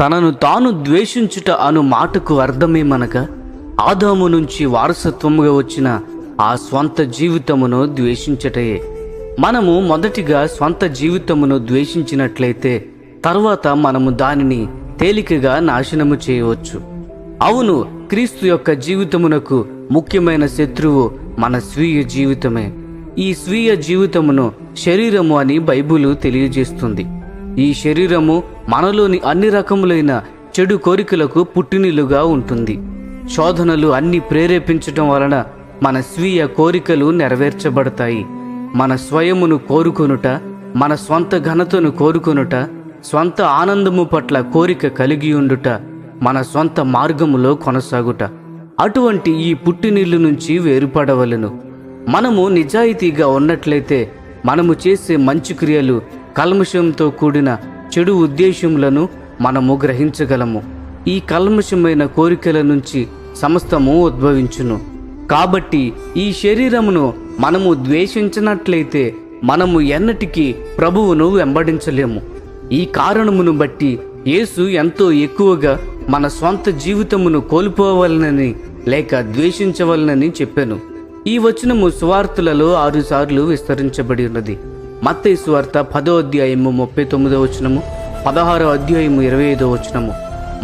తనను తాను ద్వేషించుట అను మాటకు అర్థమేమనగా ఆదాము నుంచి వారసత్వముగా వచ్చిన ఆ స్వంత జీవితమును ద్వేషించటయే. మనము మొదటిగా స్వంత జీవితమును ద్వేషించినట్లయితే తర్వాత మనము దానిని తేలికగా నాశనము చేయవచ్చు. అవును, క్రీస్తు యొక్క జీవితమునకు ముఖ్యమైన శత్రువు మన స్వీయ జీవితమే. ఈ స్వీయ జీవితమును శరీరము అని బైబిలు తెలియజేస్తుంది. ఈ శరీరము మనలోని అన్ని రకములైన చెడు కోరికలకు పుట్టినిల్లుగా ఉంటుంది. శోధనలు అన్ని ప్రేరేపించటం వలన మన స్వీయ కోరికలు నెరవేర్చబడతాయి. మన స్వయమును కోరుకొనుట, మన స్వంత ఘనతను కోరుకొనుట, స్వంత ఆనందము పట్ల కోరిక కలిగి ఉండుట, మన స్వంత మార్గములో కొనసాగుట, అటువంటి ఈ పుట్టినిల్లు నుంచి వేరుపడవలెను. మనము నిజాయితీగా ఉన్నట్లయితే మనము చేసే మంచి క్రియలు, కల్మషంతో కూడిన చెడు ఉద్దేశములను మనము గ్రహించగలము. ఈ కల్మషమైన కోరికల నుంచి సమస్తము ఉద్భవించును. కాబట్టి ఈ శరీరమును మనము ద్వేషించినట్లయితే మనము ఎన్నటికీ ప్రభువును వెంబడించలేము. ఈ కారణమును బట్టి యేసు ఎంతో ఎక్కువగా మన స్వంత జీవితమును కోల్పోవాలనని లేక ద్వేషించవలనని చెప్పాను. ఈ వచనము సువార్తలలో 6 సార్లు విస్తరించబడి ఉన్నది. మత్తయి సువార్త 10వ అధ్యాయము 39వ వచనము, 16వ అధ్యాయము 25వ వచనము,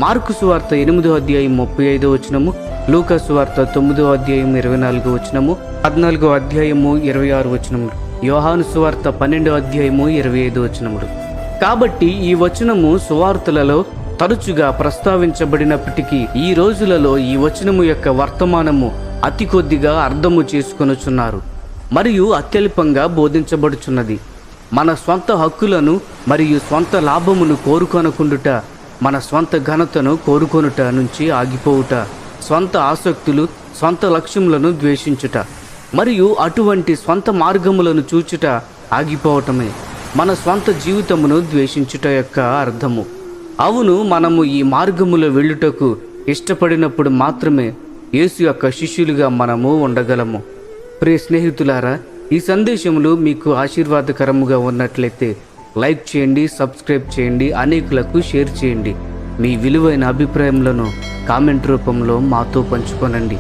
మార్కు సువార్త 8వ అధ్యాయం 35వ వచనము, లూకా సువార్త 9వ అధ్యాయం 24వ వచనము, 14వ అధ్యాయము 26వ వచనములు, యోహాను సువార్త 12వ అధ్యాయము 25వ వచనములు. కాబట్టి ఈ వచనము సువార్తలలో తరచుగా ప్రస్తావించబడినప్పటికీ ఈ రోజులలో ఈ వచనము యొక్క వర్తమానము అతి కొద్దిగా అర్థము చేసుకొనుచున్నారు మరియు అత్యల్పంగా బోధించబడుచున్నది. మన స్వంత హక్కులను మరియు స్వంత లాభమును కోరుకొనకుండుట, మన స్వంత ఘనతను కోరుకొనుట నుంచి ఆగిపోవుట, స్వంత ఆసక్తులు, స్వంత లక్ష్యములను ద్వేషించుట మరియు అటువంటి స్వంత మార్గములను చూచుట ఆగిపోవటమే మన స్వంత జీవితమును ద్వేషించుట యొక్క అర్థము. అవును, మనము ఈ మార్గములో వెళ్ళుటకు ఇష్టపడినప్పుడు మాత్రమే యేసు యొక్క శిష్యులుగా మనము ఉండగలము. ప్రియ స్నేహితులారా, ఈ సందేశములు మీకు ఆశీర్వాదకరముగా ఉన్నట్లయితే లైక్ చేయండి, సబ్స్క్రైబ్ చేయండి, అనేకులకు షేర్ చేయండి. మీ విలువైన అభిప్రాయములను కామెంట్ రూపంలో మాతో పంచుకోనండి.